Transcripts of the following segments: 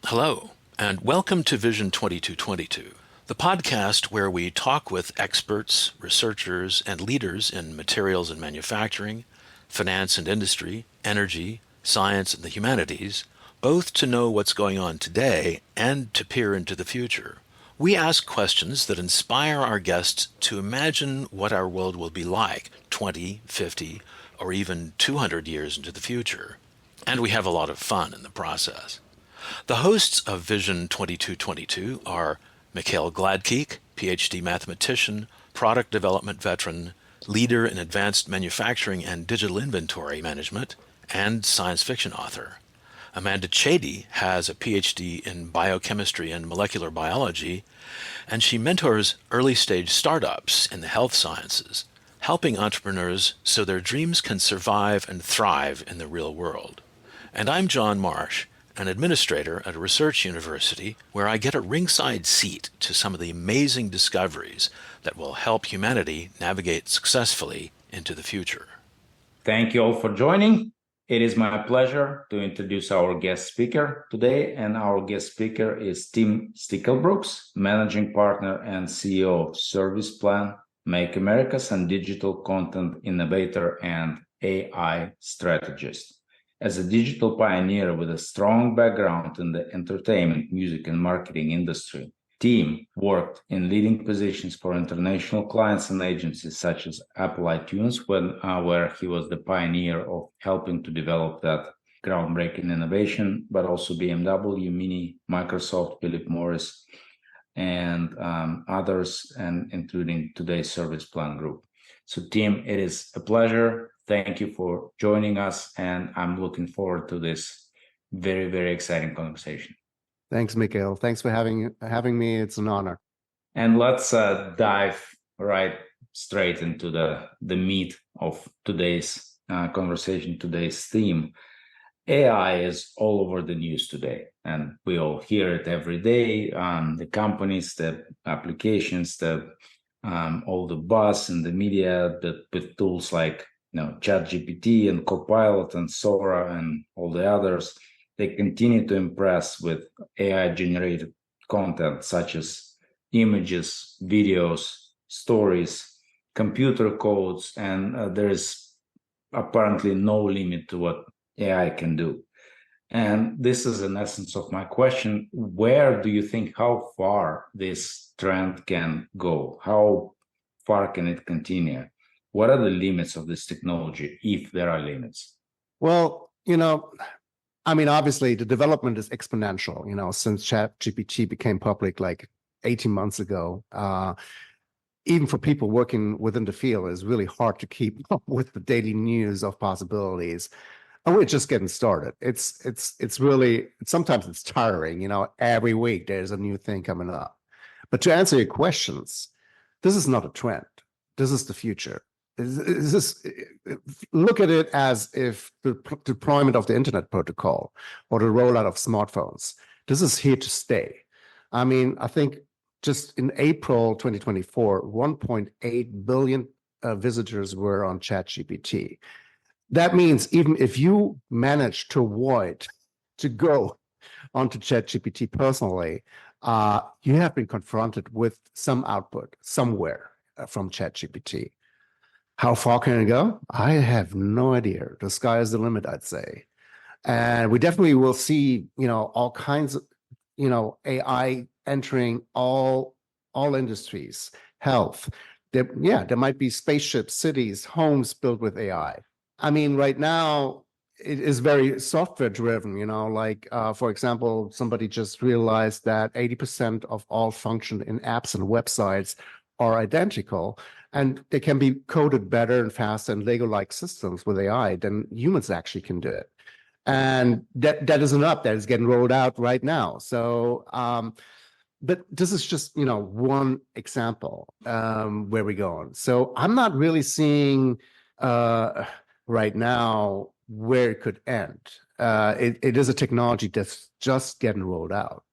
Hello, and welcome to Vision 2222, the podcast where we talk with experts, researchers, and leaders in materials and manufacturing, finance and industry, energy, science, and the humanities, both to know what's going on today and to peer into the future. We ask questions that inspire our guests to imagine what our world will be like 20, 50, or even 200 years into the future. And we have a lot of fun in the process. The hosts of Vision 2222 are Mikhail Gladkeek, PhD mathematician, product development veteran, leader in advanced manufacturing and digital inventory management, and science fiction author. Amanda Chady has a PhD in biochemistry and molecular biology, and she mentors early-stage startups in the health sciences, helping entrepreneurs so their dreams can survive and thrive in the real world. And I'm John Marsh, an administrator at a research university where I get a ringside seat to some of the amazing discoveries that will help humanity navigate successfully into the future. Thank you all for joining. It is my pleasure to introduce our guest speaker today, and our guest speaker is Tim Stickelbrucks, Managing Partner and CEO of Serviceplan, Make Americas and Digital Content Innovator and AI Strategist. As a digital pioneer with a strong background in the entertainment, music, and marketing industry, Tim worked in leading positions for international clients and agencies such as Apple iTunes, where he was the pioneer of helping to develop that groundbreaking innovation, but also BMW, Mini, Microsoft, Philip Morris, and others, and including today's Serviceplan Group. So, Tim, it is a pleasure. Thank you for joining us, and I'm looking forward to this very, very exciting conversation. Thanks, Mikhail. Thanks for having me. It's an honor. And let's dive right straight into the meat of today's conversation, today's theme. AI is all over the news today, and we all hear it every day. The companies, the applications, all the buzz in the media with tools like ChatGPT and Copilot and Sora and all the others, they continue to impress with AI-generated content such as images, videos, stories, computer codes, and there is apparently no limit to what AI can do. And this is an essence of my question. Where do you think, how far this trend can go? How far can it continue? What are the limits of this technology, if there are limits? Well, obviously the development is exponential, since ChatGPT became public like 18 months ago. Even for people working within the field, it's really hard to keep up with the daily news of possibilities. And we're just getting started. It's really, sometimes it's tiring, every week there's a new thing coming up. But to answer your questions, this is not a trend. This is the future. Look at it as if the deployment of the internet protocol or the rollout of smartphones, this is here to stay. I think just in April 2024, 1.8 billion visitors were on ChatGPT. That means even if you manage to avoid to go onto ChatGPT personally, you have been confronted with some output somewhere from ChatGPT. How far can it go? I have no idea. The sky is the limit, I'd say. And we definitely will see, all kinds of, AI entering all industries, health. There might be spaceships, cities, homes built with AI. Right now, it is very software driven, for example, somebody just realized that 80% of all function in apps and websites are identical, and they can be coded better and faster in Lego-like systems with AI than humans actually can do it. And that is an app that is getting rolled out right now. So, but this is just, one example where we're going. So I'm not really seeing right now where it could end. It is a technology that's just getting rolled out.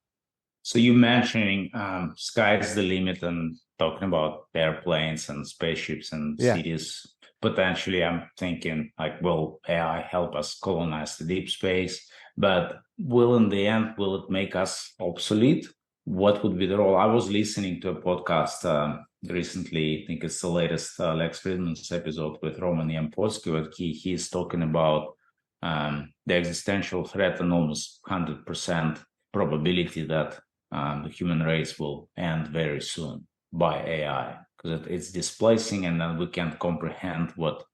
So you mentioning sky's the limit and talking about airplanes and spaceships and cities. Potentially, I'm thinking will AI help us colonize the deep space? But in the end, will it make us obsolete? What would be the role? I was listening to a podcast recently. I think it's the latest Lex Friedman's episode with Roman Yampolsky, where he's talking about the existential threat and almost 100% probability that the human race will end very soon by AI, because it's displacing, and then we can't comprehend what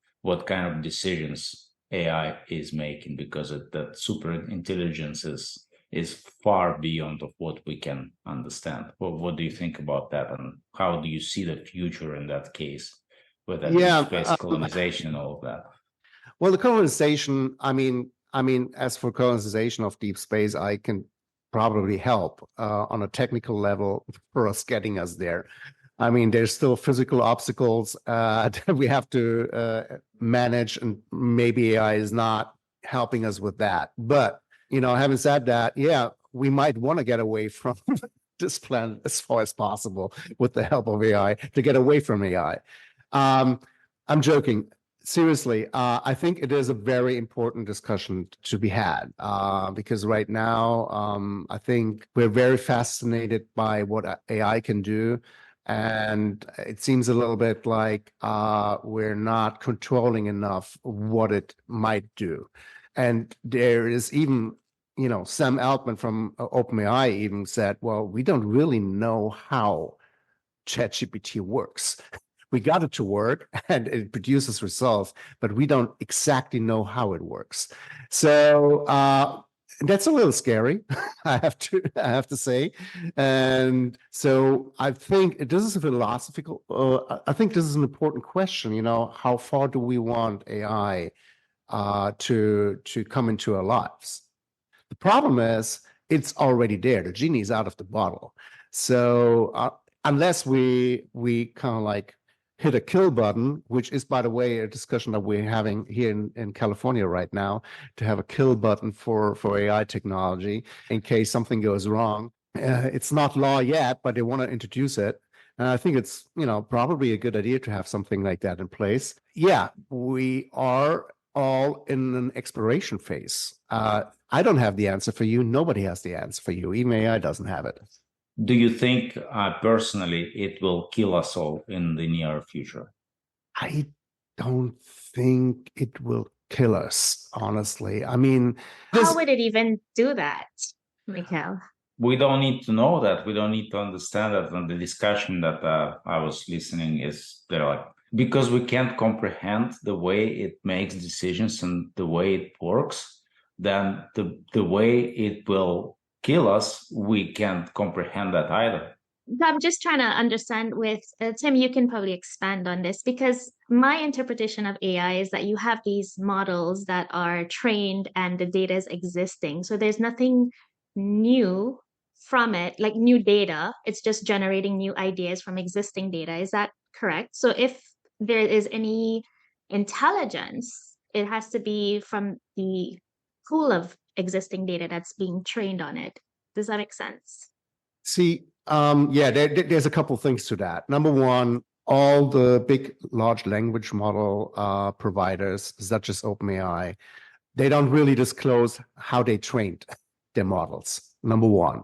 kind of decisions AI is making, because that super intelligence is far beyond of what we can understand. What do you think about that, and how do you see the future in that case with that deep space colonization and all of that? Well, the colonization, I mean, as for colonization of deep space, I can probably help on a technical level for us getting us there. I mean, there's still physical obstacles that we have to manage, and maybe AI is not helping us with that. But, having said that, yeah, we might want to get away from this planet as far as possible with the help of AI, to get away from AI. I'm joking. Seriously, I think it is a very important discussion to be had, because right now, I think we're very fascinated by what AI can do. And it seems a little bit like we're not controlling enough what it might do. And there is even, Sam Altman from OpenAI even said, well, we don't really know how ChatGPT works. We got it to work and it produces results, but we don't exactly know how it works. So that's a little scary, I have to say. And so I think this is a philosophical, I think this is an important question, how far do we want AI to come into our lives? The problem is it's already there. The genie is out of the bottle. So unless we kind of like hit a kill button, which is, by the way, a discussion that we're having here in California right now, to have a kill button for AI technology in case something goes wrong. It's not law yet, but they want to introduce it. And I think it's, probably a good idea to have something like that in place. Yeah, we are all in an exploration phase. I don't have the answer for you. Nobody has the answer for you. Even AI doesn't have it. Do you think personally it will kill us all in the near future? I don't think it will kill us, honestly. I mean, how would it even do that, Mikhail? We don't need to know that. We don't need to understand that. And the discussion that I was listening is, they're like, because we can't comprehend the way it makes decisions and the way it works, then the way it will kill us, we can't comprehend that either. I'm just trying to understand with Tim, you can probably expand on this, because my interpretation of AI is that you have these models that are trained and the data is existing. So there's nothing new from it, like new data. It's just generating new ideas from existing data. Is that correct? So if there is any intelligence, it has to be from the pool of existing data that's being trained on it. Does that make sense? See, there's a couple things to that. Number one, all the big large language model providers, such as OpenAI, they don't really disclose how they trained their models, number one.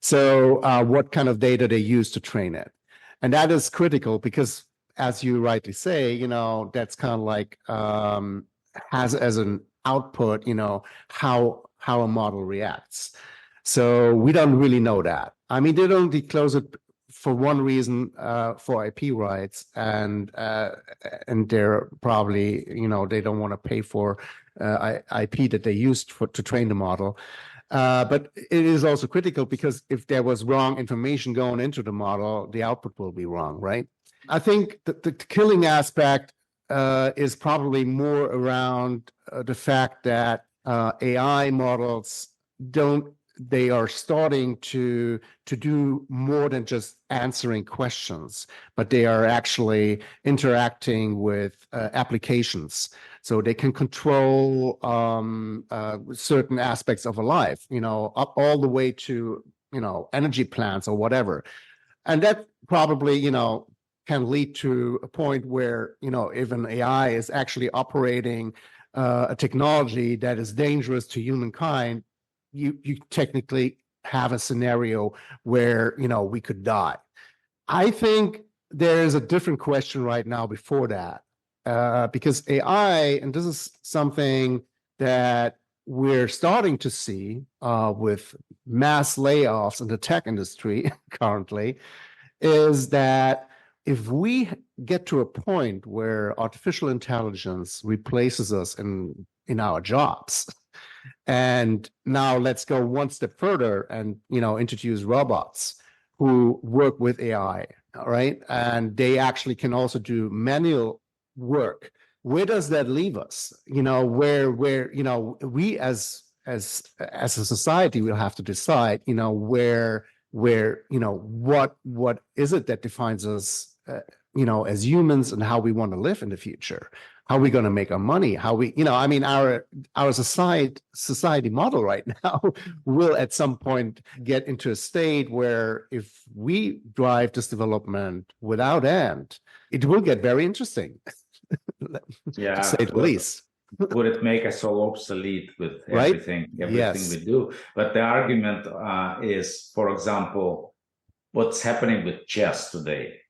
So what kind of data they use to train it. And that is critical because, as you rightly say, that's kind of like has as an output, how a model reacts. So we don't really know that. I mean, they don't disclose it for one reason, for IP rights, and they're probably, they don't want to pay for IP that they used to train the model. But it is also critical because if there was wrong information going into the model, the output will be wrong, right? I think that the killing aspect is probably more around the fact that AI models they are starting to do more than just answering questions, but they are actually interacting with applications. So they can control certain aspects of a life, up all the way to, energy plants or whatever. And that probably, can lead to a point where, if an AI is actually operating a technology that is dangerous to humankind, you technically have a scenario where, we could die. I think there's a different question right now before that, because AI, and this is something that we're starting to see with mass layoffs in the tech industry currently, is that if we get to a point where artificial intelligence replaces us in our jobs, and now let's go one step further and introduce robots who work with AI, all right, and they actually can also do manual work. Where does that leave us? Where we as a society will have to decide, what is it that defines us, as humans, and how we want to live in the future. How are we going to make our money? How we, our society model right now will at some point get into a state where if we drive this development without end, it will get very interesting. Yeah, to say the least. Would it make us all obsolete with Right? everything Yes. we do? But the argument is, for example, what's happening with chess today.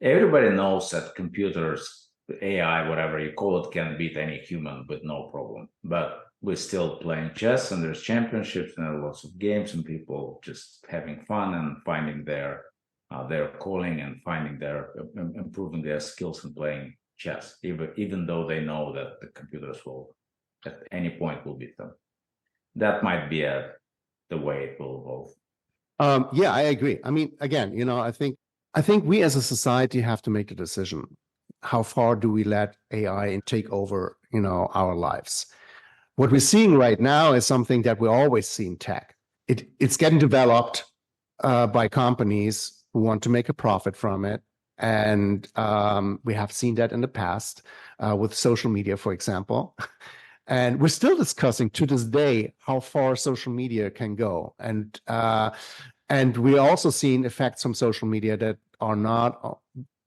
Everybody knows that computers, AI, whatever you call it, can beat any human with no problem. But we're still playing chess, and there's championships, and there are lots of games, and people just having fun and finding their calling and improving their skills in playing chess, even though they know that the computers will at any point will beat them. That might be the way it will evolve. Yeah, I agree. I mean, again, I think we as a society have to make a decision. How far do we let AI take over, our lives? What we're seeing right now is something that we always see in tech. It's getting developed by companies who want to make a profit from it. And we have seen that in the past with social media, for example. And we're still discussing to this day how far social media can go. And we're also seeing effects from social media that are not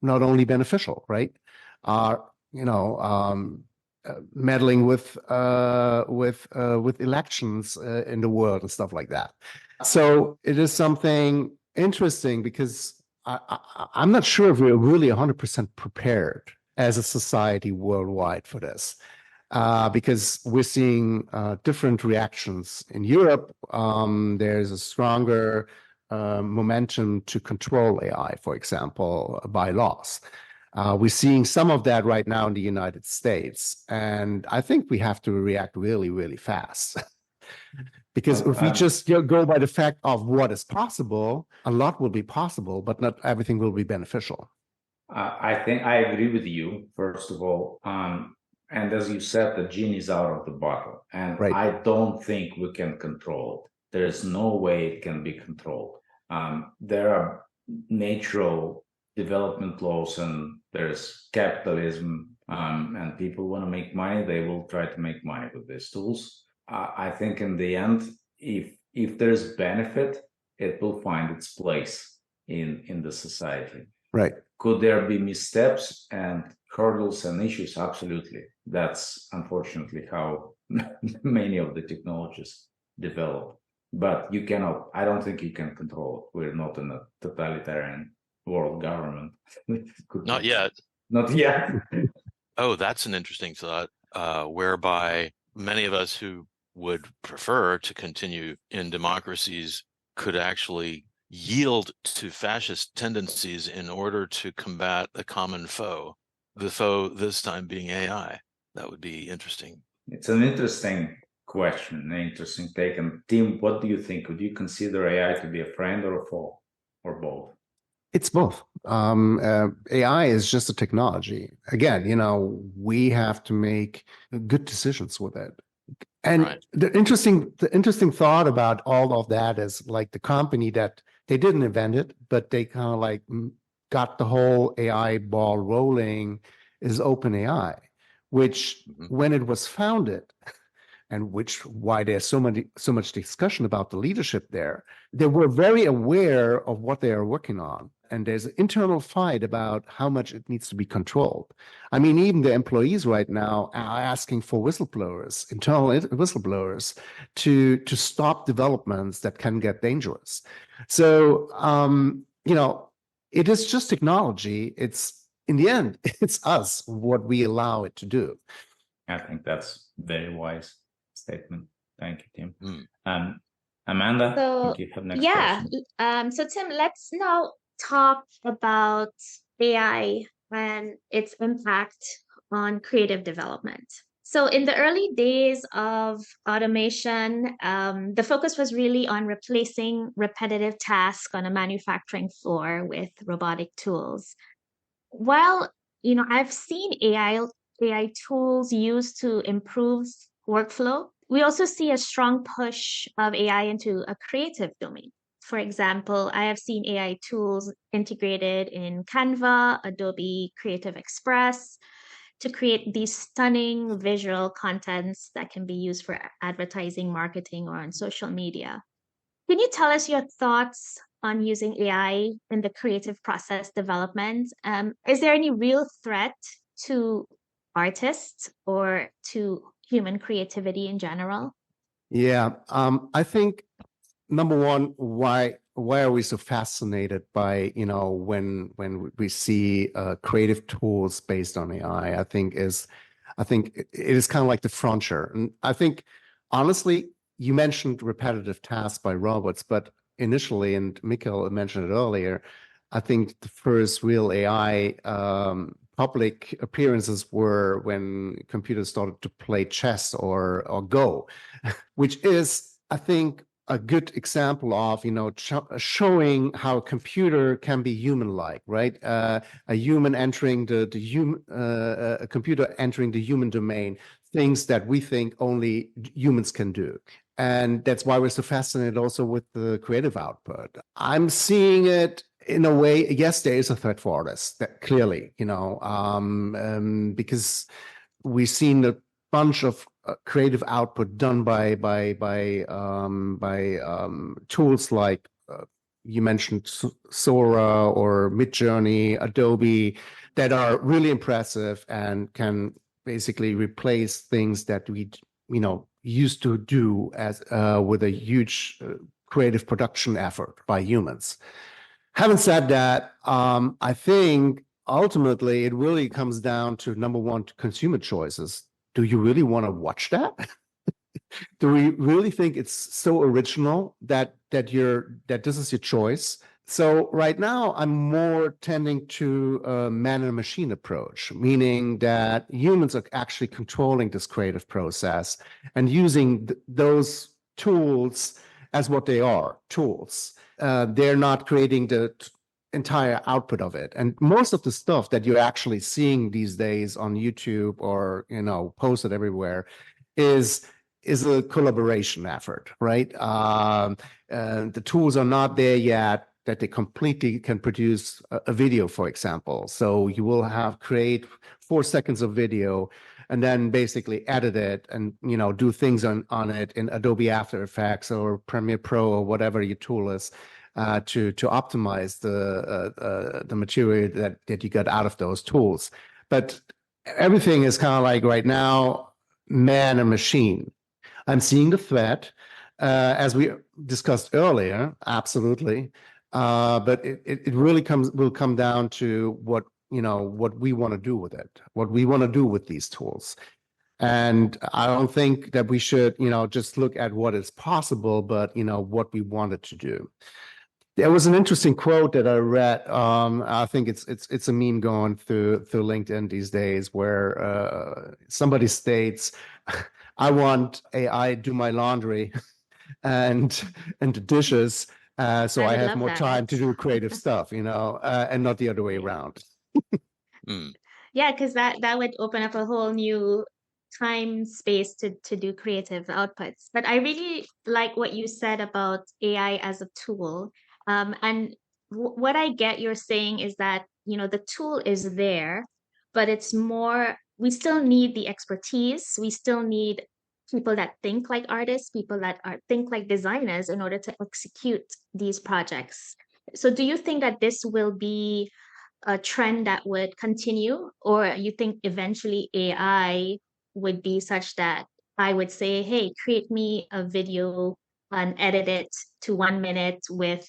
only beneficial, right? Meddling with elections in the world and stuff like that. So it is something interesting because I'm not sure if we're really 100% prepared as a society worldwide for this, because we're seeing different reactions in Europe. There's a stronger momentum to control AI, for example, by laws. We're seeing some of that right now in the United States, and I think we have to react really, really fast. Because if we just go by the fact of what is possible, a lot will be possible, but not everything will be beneficial. I think I agree with you, first of all. And as you said, the genie is out of the bottle. And Right. I don't think we can control it. There is no way it can be controlled. There are natural development laws, and there's capitalism, and people want to make money. They will try to make money with these tools. I think in the end, if there's benefit, it will find its place in the society. Right. Could there be missteps and hurdles and issues? Absolutely. That's unfortunately how many of the technologies develop. But I don't think you can control it. We're not in a totalitarian world government. Not yet. Not yet. Oh, that's an interesting thought, whereby many of us who would prefer to continue in democracies could actually yield to fascist tendencies in order to combat a common foe, the foe this time being AI. That would be interesting. It's an interesting question, an interesting take. And Tim, what do you think? Would you consider AI to be a friend or a foe, or both? It's both. AI is just a technology. Again, we have to make good decisions with it. And Right. the interesting thought about all of that is like the company that they didn't invent it, but they kind of like got the whole AI ball rolling is OpenAI, which when it was founded, and why there's so much discussion about the leadership there. They were very aware of what they are working on. And there's an internal fight about how much it needs to be controlled. I mean, even the employees right now are asking for whistleblowers, internal whistleblowers, to stop developments that can get dangerous. So, it is just technology. It's, in the end, it's us, what we allow it to do. I think that's very wise statement. Thank you, Tim. Amanda, I think you have next question. So Tim, let's now talk about AI and its impact on creative development. So in the early days of automation, the focus was really on replacing repetitive tasks on a manufacturing floor with robotic tools. While, I've seen AI tools used to improve workflow, we also see a strong push of AI into a creative domain. For example, I have seen AI tools integrated in Canva, Adobe Creative Express, to create these stunning visual contents that can be used for advertising, marketing, or on social media. Can you tell us your thoughts on using AI in the creative process development? Is there any real threat to artists or to human creativity in general? Yeah, I think number one, why are we so fascinated by when we see creative tools based on AI? I think it is kind of like the frontier, and I think honestly, you mentioned repetitive tasks by robots, but initially, and Mikhail mentioned it earlier, I think the first real AI public appearances were when computers started to play chess or Go, which is, I think, a good example of showing how a computer can be human-like, right? A human entering the human, a computer entering the human domain, things that we think only humans can do. And that's why we're so fascinated also with the creative output. I'm seeing it in a way. Yes, there is a threat for artists, that clearly, because we've seen a bunch of creative output done by tools like you mentioned Sora or Midjourney, Adobe, that are really impressive and can basically replace things that we used to do as with a huge creative production effort by humans. Having said that, I think ultimately it really comes down to, number one, to consumer choices. Do you really want to watch that? Do we really think it's so original that this is your choice? So right now, I'm more tending to a man and machine approach, meaning that humans are actually controlling this creative process and using those tools as what they are, tools. They're not creating the entire output of it. And most of the stuff that you're actually seeing these days on YouTube or posted everywhere is a collaboration effort, right? The tools are not there yet that they completely can produce a video, for example. So you will create 4 seconds of video and then basically edit it and do things on it in Adobe After Effects or Premiere Pro or whatever your tool is. To optimize the material that you got out of those tools. But everything is kind of like right now, man and machine. I'm seeing the threat, as we discussed earlier, absolutely. But it really will come down to what we want to do with it, what we want to do with these tools. And I don't think that we should, just look at what is possible, but what we wanted to do. There was an interesting quote that I read. I think it's a meme going through LinkedIn these days, where somebody states, "I want AI do my laundry and the dishes, so I have more time to do creative stuff, and not the other way around." Yeah, because that would open up a whole new time space to do creative outputs. But I really like what you said about AI as a tool. And what I get you're saying is that, the tool is there, but it's more, we still need the expertise. We still need people that think like artists, people that think like designers in order to execute these projects. So do you think that this will be a trend that would continue, or you think eventually AI would be such that I would say, hey, create me a video and edit it to 1 minute with,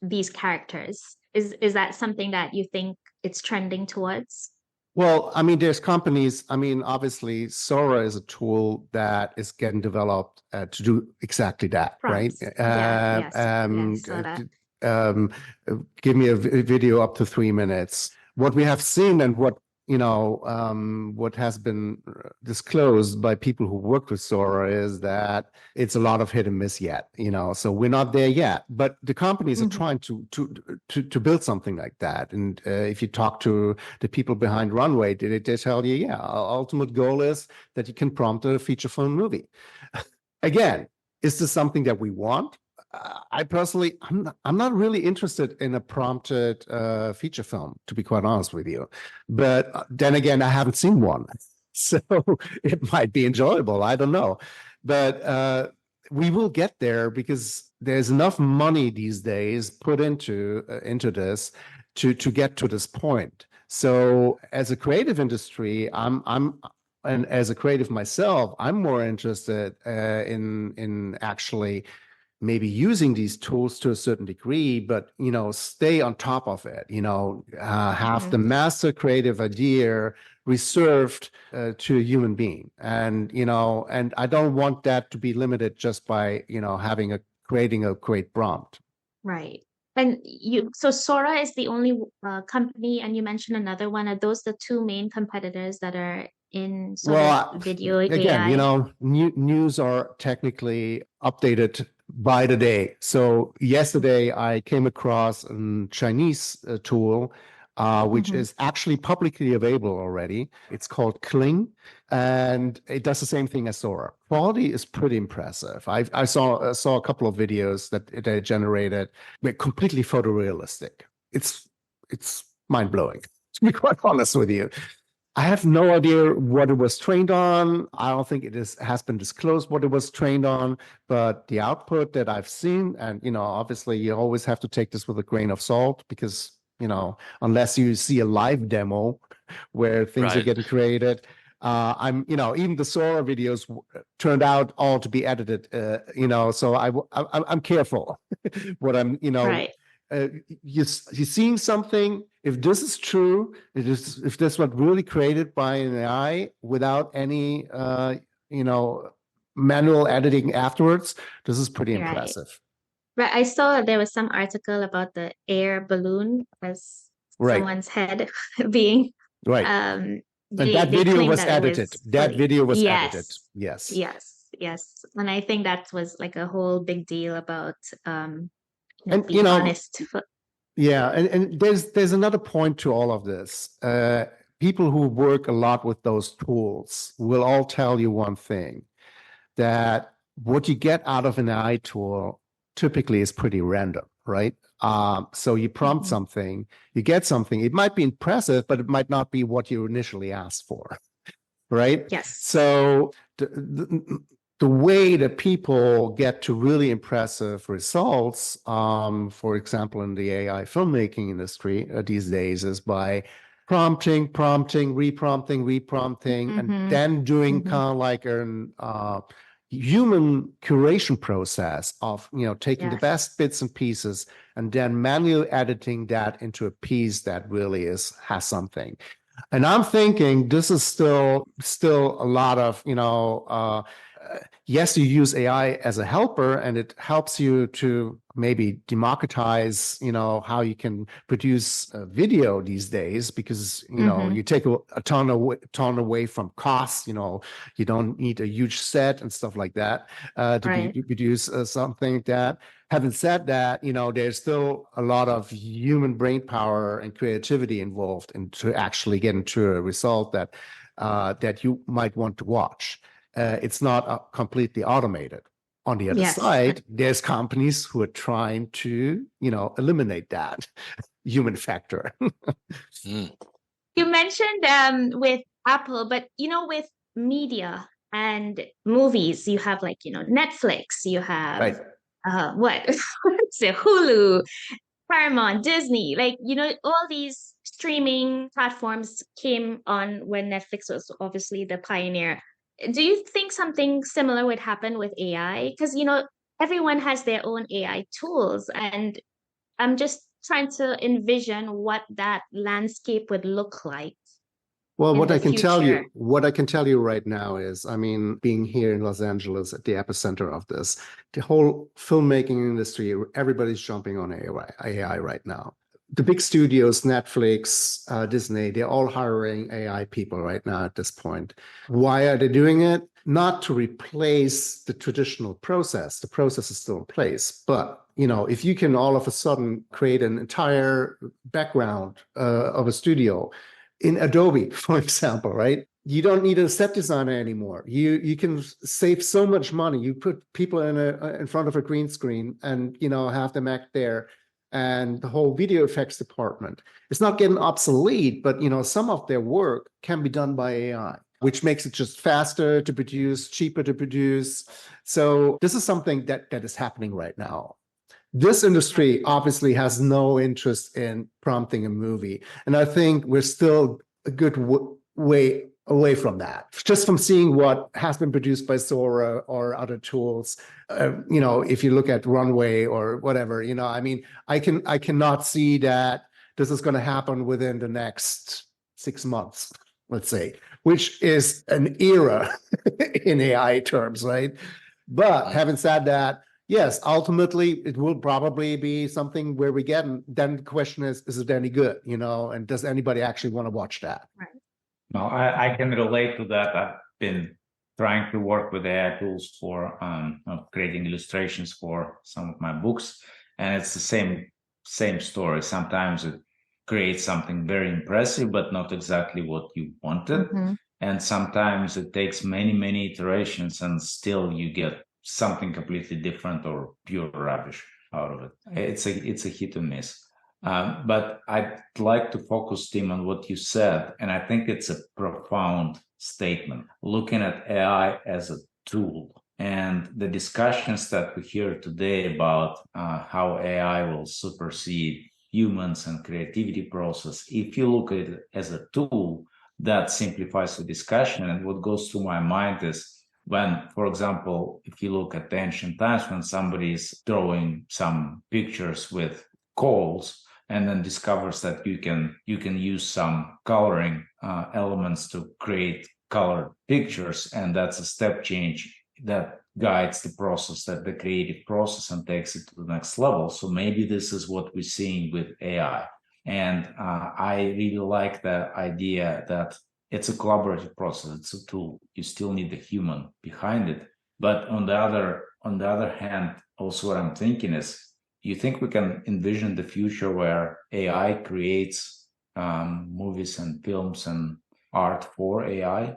these characters? Is that something that you think it's trending towards? Well, I mean, there's companies. I mean, obviously, Sora is a tool that is getting developed to do exactly that, right? Prompts. Yeah, yes, saw that. Um, give me a video up to 3 minutes. What we have seen and what what has been disclosed by people who worked with Sora is that it's a lot of hit and miss yet. So we're not there yet. But the companies are trying to build something like that. And if you talk to the people behind Runway, they tell you, yeah, our ultimate goal is that you can prompt a feature film movie. Again, is this something that we want? I personally, I'm not really interested in a prompted feature film, to be quite honest with you. But then again, I haven't seen one, so it might be enjoyable. I don't know, but we will get there because there's enough money these days put into this to get to this point. So, as a creative industry, and as a creative myself, I'm more interested in actually maybe using these tools to a certain degree, but stay on top of it. Have the master creative idea reserved to a human being, and and I don't want that to be limited just by creating a great prompt. Right. And so Sora is the only company, and you mentioned another one. Are those the two main competitors that are in sort of video again, AI? news are technically updated by the day. So yesterday I came across a Chinese tool, which is actually publicly available already. It's called Kling, and it does the same thing as Sora. Quality is pretty impressive. I saw a couple of videos that they generated. They're completely photorealistic. It's mind blowing, to be quite honest with you. I have no idea what it was trained on. I don't think has been disclosed what it was trained on, but the output that I've seen, and obviously you always have to take this with a grain of salt because unless you see a live demo where things are getting created, even the Sora videos turned out all to be edited. So I'm careful what I'm Right. you're seeing something. If this is true, if this was really created by an AI without any manual editing afterwards, this is pretty impressive. Right. I saw there was some article about the air balloon as someone's head being right. And that video was edited. That video was edited. Yes. Yes. And I think that was like a whole big deal about and being honest. Yeah, and there's another point to all of this. People who work a lot with those tools will all tell you one thing, that what you get out of an AI tool typically is pretty random, right? So you prompt something, you get something. It might be impressive, but it might not be what you initially asked for, right? Yes. So the way that people get to really impressive results, for example, in the AI filmmaking industry these days, is by prompting, reprompting, and then doing kind of like an human curation process of taking the best bits and pieces and then manually editing that into a piece that really has something. And I'm thinking this is still a lot of yes, you use AI as a helper, and it helps you to maybe democratize, how you can produce video these days, because you take a ton away from costs. You don't need a huge set and stuff like that to produce something like that. Having said that, there's still a lot of human brain power and creativity involved to actually get into a result that you might want to watch. It's not completely automated. On the other side, there's companies who are trying to, eliminate that human factor. You mentioned with Apple, but with media, And movies, you have like, Netflix, you have Right. what? So Hulu, Paramount, Disney, like, all these streaming platforms came on when Netflix was obviously the pioneer. Do you think something similar would happen with AI? Because, everyone has their own AI tools, and I'm just trying to envision what that landscape would look like Well, in what the I can tell future. you, what I can tell you right now is, I mean, being here in Los Angeles at the epicenter of this, the whole filmmaking industry, everybody's jumping on AI right now. The big studios, Netflix, Disney, they're all hiring AI people right now at this point. Why are they doing it? Not to replace the traditional process. The process is still in place. But, if you can all of a sudden create an entire background of a studio in Adobe, for example, right? You don't need a set designer anymore. You can save so much money. You put people in front of a green screen and have them act there, and the whole video effects department. It's not getting obsolete, but some of their work can be done by AI, which makes it just faster to produce, cheaper to produce. So this is something that is happening right now. This industry obviously has no interest in prompting a movie. And I think we're still a good way away from that. Just from seeing what has been produced by Sora or other tools, if you look at Runway or whatever, I mean, I cannot see that this is going to happen within the next 6 months, let's say, which is an era in AI terms, right? But having said that, yes, ultimately, it will probably be something where we get, and then the question is it any good, and does anybody actually want to watch that? Right. No, I can relate to that. I've been trying to work with AI tools for creating illustrations for some of my books, and it's the same story. Sometimes it creates something very impressive, but not exactly what you wanted. Mm-hmm. And sometimes it takes many iterations, and still you get something completely different or pure rubbish out of it. It's a hit and miss. But I'd like to focus, Tim, on what you said, and I think it's a profound statement. Looking at AI as a tool, and the discussions that we hear today about how AI will supersede humans and creativity process. If you look at it as a tool, that simplifies the discussion. And what goes through my mind is, when, for example, if you look at the ancient times, when somebody is drawing some pictures with coals and then discovers that you can use some coloring elements to create colored pictures, and that's a step change that guides the process, that the creative process, and takes it to the next level. So maybe this is what we're seeing with AI. And I really like the idea that it's a collaborative process. It's a tool. You still need the human behind it. But on the other hand, also what I'm thinking is, you think we can envision the future where AI creates movies and films and art for AI?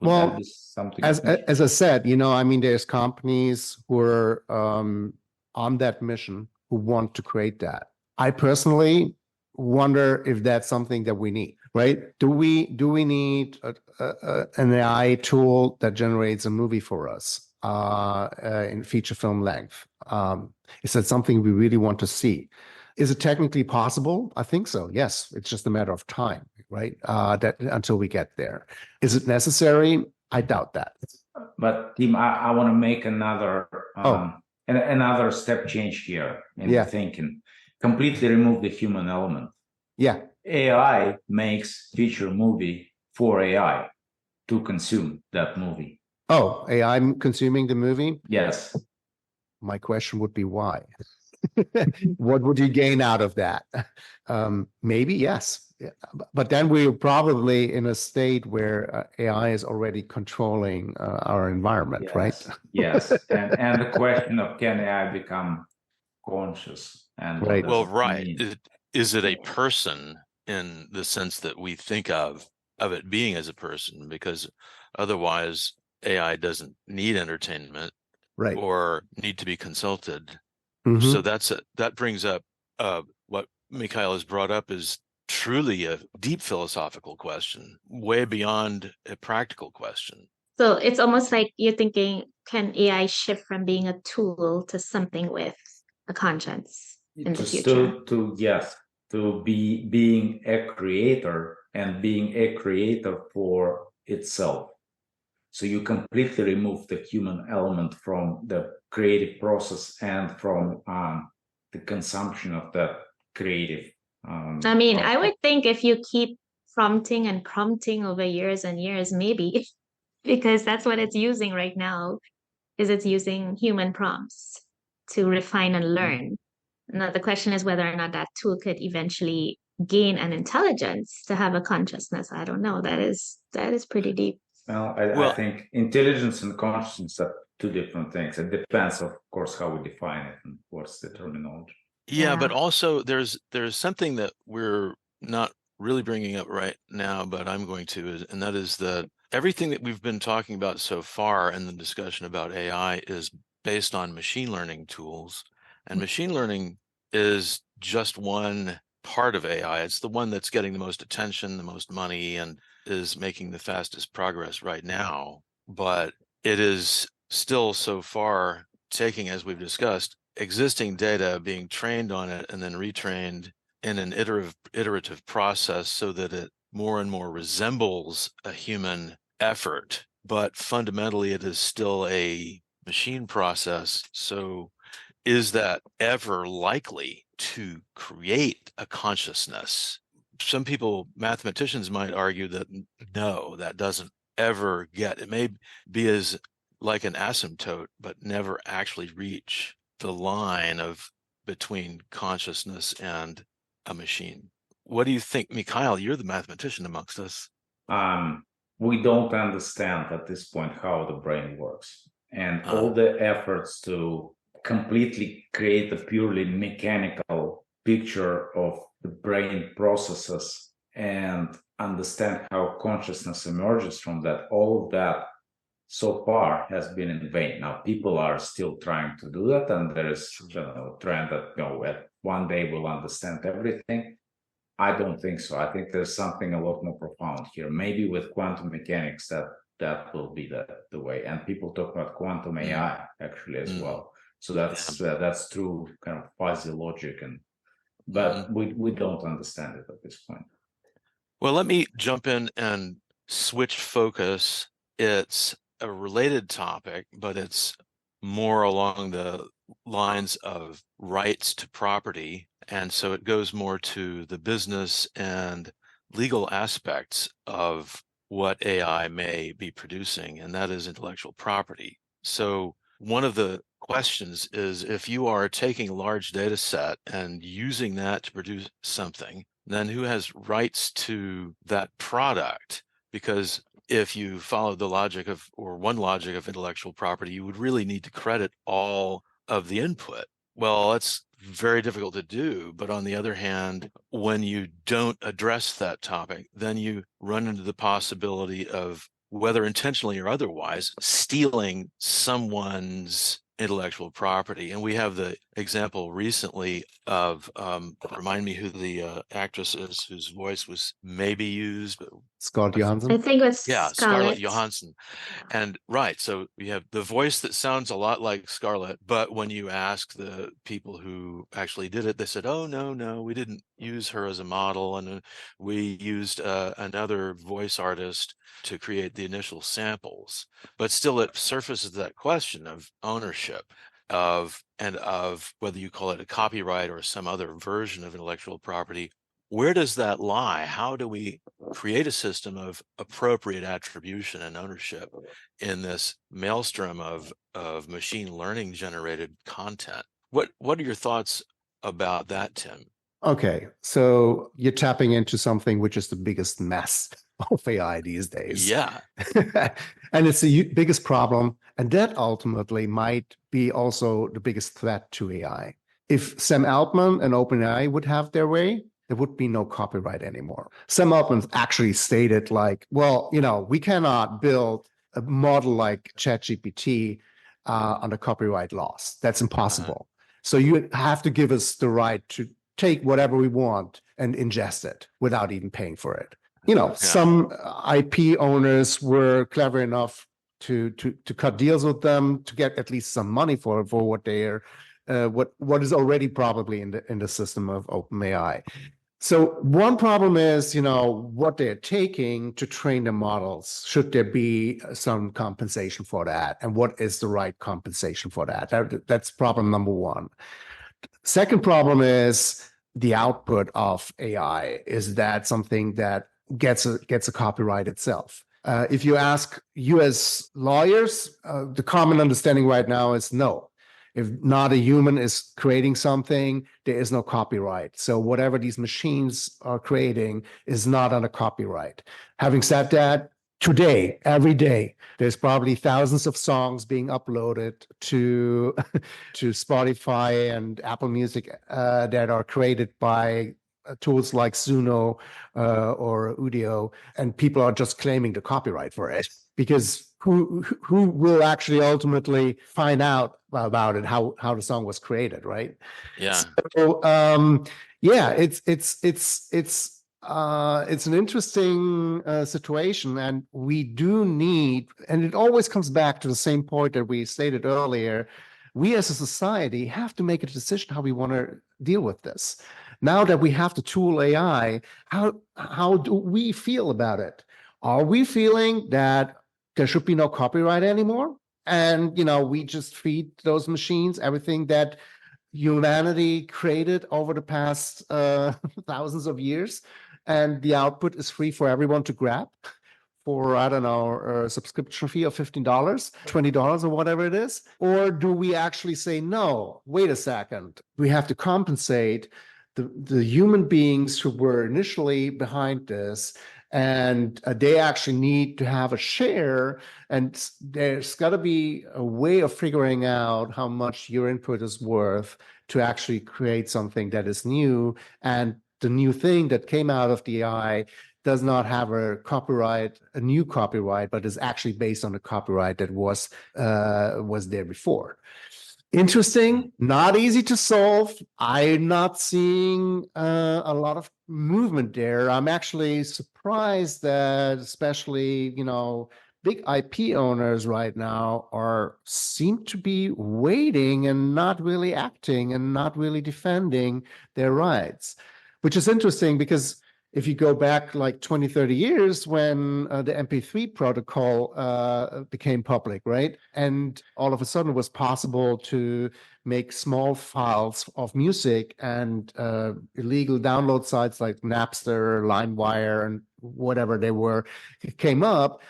Would Well, that be something? as I said, I mean, there's companies who are on that mission who want to create that. I personally wonder if that's something that we need, right? Do we need an AI tool that generates a movie for us in feature film length? Is that something we really want to see? Is it technically possible? I think so. Yes, it's just a matter of time, right? That until we get there. Is it necessary? I doubt that. But Tim, I want to make another another step change here in the thinking. Completely remove the human element. Yeah. AI makes feature movie for AI to consume that movie. Oh, AI consuming the movie? Yes. My question would be why? What would you gain out of that? Maybe yes. Yeah. But then we're probably in a state where AI is already controlling our environment, Yes. right? Yes. And the question of, can AI become conscious? And Right. Well, right. Is it a person in the sense that we think of it being as a person? Because otherwise AI doesn't need entertainment, right, or need to be consulted. Mm-hmm. So that brings up what Mikhail has brought up is truly a deep philosophical question, way beyond a practical question. So it's almost like you're thinking, can AI shift from being a tool to something with a conscience in the future? Yes, to be being a creator and being a creator for itself. So you completely remove the human element from the creative process and from the consumption of that creative I mean, I output. would think if you keep prompting and prompting over years and years, maybe, because that's what it's using right now, is it's using human prompts to refine and learn. Now, the question is whether or not that tool could eventually gain an intelligence to have a consciousness. I don't know. That is pretty deep. Well, I Well, think intelligence and consciousness are two different things. It depends, of course, how we define it and what's the terminology. yeah, but Yeah. also there's something that we're not really bringing up right now, but I'm going to, and that is that everything that we've been talking about so far in the discussion about AI is based on machine learning tools, and machine learning is just one part of AI. It's the one that's getting the most attention, the most money, and is making the fastest progress right now. But it is still so far taking, as we've discussed, existing data, being trained on it and then retrained in an iterative process so that it more and more resembles a human effort. But fundamentally, it is still a machine process. So is that ever likely to create a consciousness? Some people, mathematicians, might argue that no, that doesn't ever get. It may be as like an asymptote, but never actually reach the line of between consciousness and a machine. What do you think, Mikhail? You're the mathematician amongst us. We don't understand at this point how the brain works, and all the efforts to completely create a purely mechanical picture of the brain processes and understand how consciousness emerges from that, all of that so far has been in vain. Now people are still trying to do that, and there is a trend that at one day we'll understand everything. I don't think so. I think there's something a lot more profound here. Maybe with quantum mechanics that will be the way. And people talk about quantum AI actually as well. So that's true kind of fuzzy logic, but we don't understand it at this point. Well, let me jump in and switch focus. It's a related topic, but it's more along the lines of rights to property. And so it goes more to the business and legal aspects of what AI may be producing, and that is intellectual property. So one of the questions is, if you are taking a large data set and using that to produce something, then who has rights to that product? Because if you follow the logic of, or one logic of intellectual property, you would really need to credit all of the input. Well, that's very difficult to do. But on the other hand, when you don't address that topic, then you run into the possibility of, whether intentionally or otherwise, stealing someone's intellectual property. And we have the example recently of, remind me who the actress is whose voice was maybe used, but Scarlett I Johansson. think it's yeah, Scarlett Scarlett. Johansson. And right, so we have the voice that sounds a lot like Scarlett, but when you ask the people who actually did it, they said, oh, no, we didn't use her as a model, and we used another voice artist to create the initial samples. But still, it surfaces that question of ownership, of whether you call it a copyright or some other version of intellectual property. Where does that lie? How do we create a system of appropriate attribution and ownership in this maelstrom of machine learning generated content? What are your thoughts about that, Tim? Okay, so you're tapping into something which is the biggest mess of AI these days. Yeah. And it's the biggest problem. And that ultimately might be also the biggest threat to AI. If Sam Altman and OpenAI would have their way, there would be no copyright anymore. Sam Altman actually stated like, well, we cannot build a model like ChatGPT under copyright laws. That's impossible. So you have to give us the right to take whatever we want and ingest it without even paying for it. Some IP owners were clever enough to cut deals with them to get at least some money for what they're what is already probably in the system of OpenAI. So one problem is, what they're taking to train the models. Should there be some compensation for that? And what is the right compensation for that? That's problem number one. Second problem is the output of AI. Is that something that gets a copyright itself? If you ask US lawyers, the common understanding right now is no. If not a human is creating something, there is no copyright. So whatever these machines are creating is not under copyright. Having said that, today, every day, there's probably thousands of songs being uploaded to Spotify and Apple Music that are created by tools like Suno or Udio, and people are just claiming the copyright for it because who will actually ultimately find out about it, how the song was created, right? Yeah. So it's an interesting situation, and we do need, and it always comes back to the same point that we stated earlier. We as a society have to make a decision how we want to deal with this. Now that we have the tool AI, how do we feel about it? Are we feeling that there should be no copyright anymore? And, we just feed those machines everything that humanity created over the past thousands of years, and the output is free for everyone to grab for, I don't know, a subscription fee of $15, $20, or whatever it is? Or do we actually say, no, wait a second, we have to compensate the human beings who were initially behind this, and they actually need to have a share, and there's got to be a way of figuring out how much your input is worth to actually create something that is new, and the new thing that came out of the AI does not have a new copyright, but is actually based on a copyright that was there before. Interesting, not easy to solve. I'm not seeing a lot of movement there. I'm actually surprised that especially, big IP owners right now seem to be waiting and not really acting and not really defending their rights, which is interesting because if you go back like 20, 30 years when the MP3 protocol became public, right? And all of a sudden it was possible to make small files of music, and illegal download sites like Napster, LimeWire, and whatever they were came up.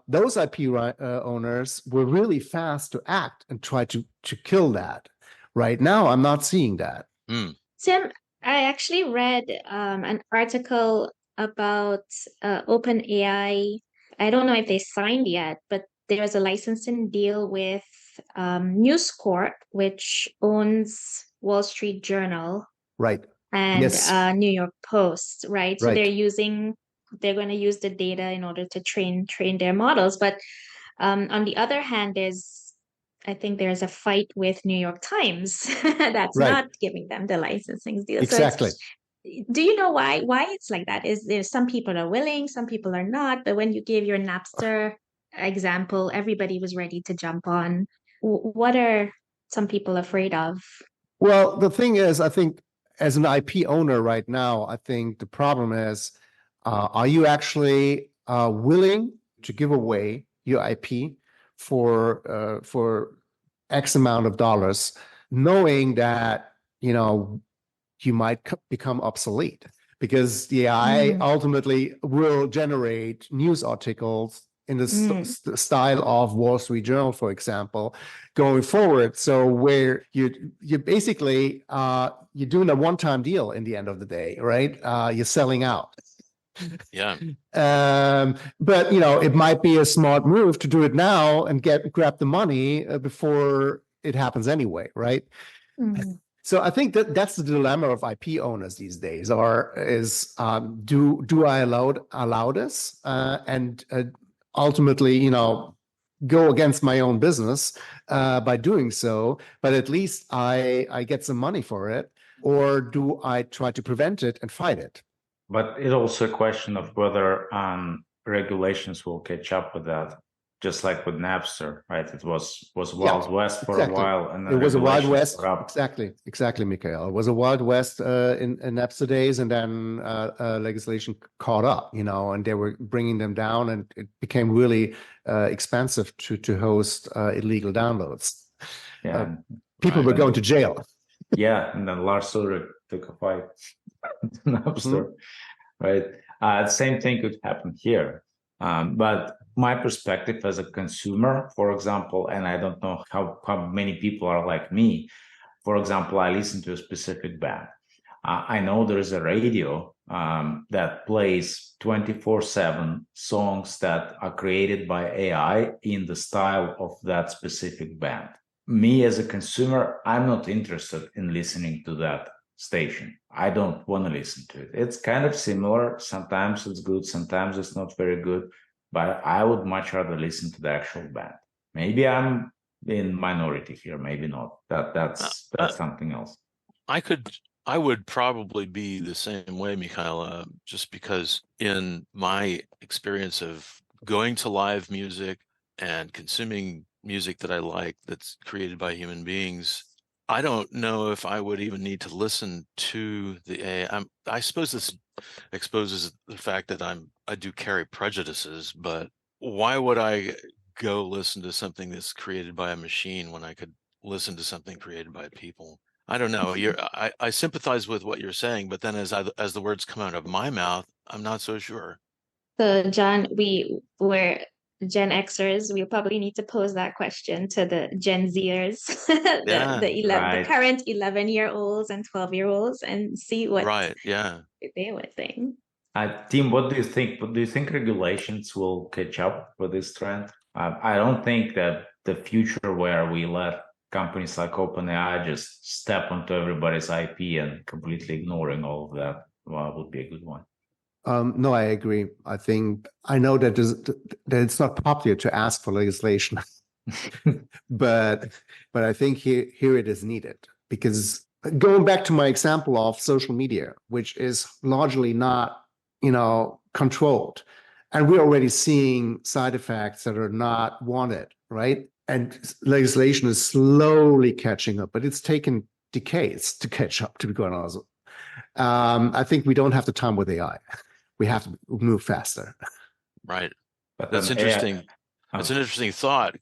Those IP owners were really fast to act and try to kill that. Right now, I'm not seeing that. Tim, I actually read an article about OpenAI. I don't know if they signed yet, but there's a licensing deal with News Corp, which owns Wall Street Journal, right, and yes. New York Post, right? So Right. they're going to use the data in order to train their models. But on the other hand, I think there's a fight with New York Times that's Right. not giving them the licensing deal. Exactly. So do you know why it's like that? Is there some people are willing, some people are not? But when you gave your Napster example, everybody was ready to jump on. What are some people afraid of? Well, the thing is, I think as an IP owner right now, I think the problem is, are you actually willing to give away your IP for X amount of dollars, knowing that, you might become obsolete because the AI ultimately will generate news articles in the style of Wall Street Journal, for example, going forward. So where you basically you're doing a one-time deal in the end of the day, right? You're selling out. Yeah. But it might be a smart move to do it now and grab the money before it happens anyway, right? So I think that's the dilemma of IP owners these days. Do I allow this and ultimately, go against my own business by doing so, but at least I get some money for it, or do I try to prevent it and fight it? But it's also a question of whether regulations will catch up with that. just like with Napster, right? It was Yeah, Wild West for a exactly. while, and then It was a Wild regulations West. were up. Exactly, Mikhail. It was a Wild West in Napster days, and then legislation caught up, and they were bringing them down, and it became really expensive to host illegal downloads. Yeah, People were going to jail. Yeah, and then Lars Ulrich took a fight to Napster, right? The same thing could happen here. But my perspective as a consumer, for example, and I don't know how many people are like me. For example, I listen to a specific band. I know there is a radio that plays 24/7 songs that are created by AI in the style of that specific band. Me as a consumer, I'm not interested in listening to that station. I don't want to listen to it. It's kind of similar. Sometimes it's good, sometimes it's not very good, but I would much rather listen to the actual band. Maybe I'm in minority here, maybe not. That's something else. I would probably be the same way, Mikhail, just because in my experience of going to live music and consuming music that I like that's created by human beings, I don't know if I would even need to listen to the AI. I suppose this exposes the fact that I do carry prejudices, but why would I go listen to something that's created by a machine when I could listen to something created by people? I don't know. I sympathize with what you're saying, but then as the words come out of my mouth, I'm not so sure. So, John, we're Gen Xers. We probably need to pose that question to the Gen Zers, the current 11-year-olds and 12-year-olds, and see what they would think. Tim, what do you think? Do you think regulations will catch up with this trend? I don't think that the future where we let companies like OpenAI just step onto everybody's IP and completely ignoring all of that would be a good one. No, I agree. I know that it's not popular to ask for legislation, but I think here it is needed, because going back to my example of social media, which is largely not, controlled, and we're already seeing side effects that are not wanted, right? And legislation is slowly catching up, but it's taken decades to catch up, to be quite honest. I think we don't have the time with AI. We have to move faster. Right. That's interesting. It's an interesting thought,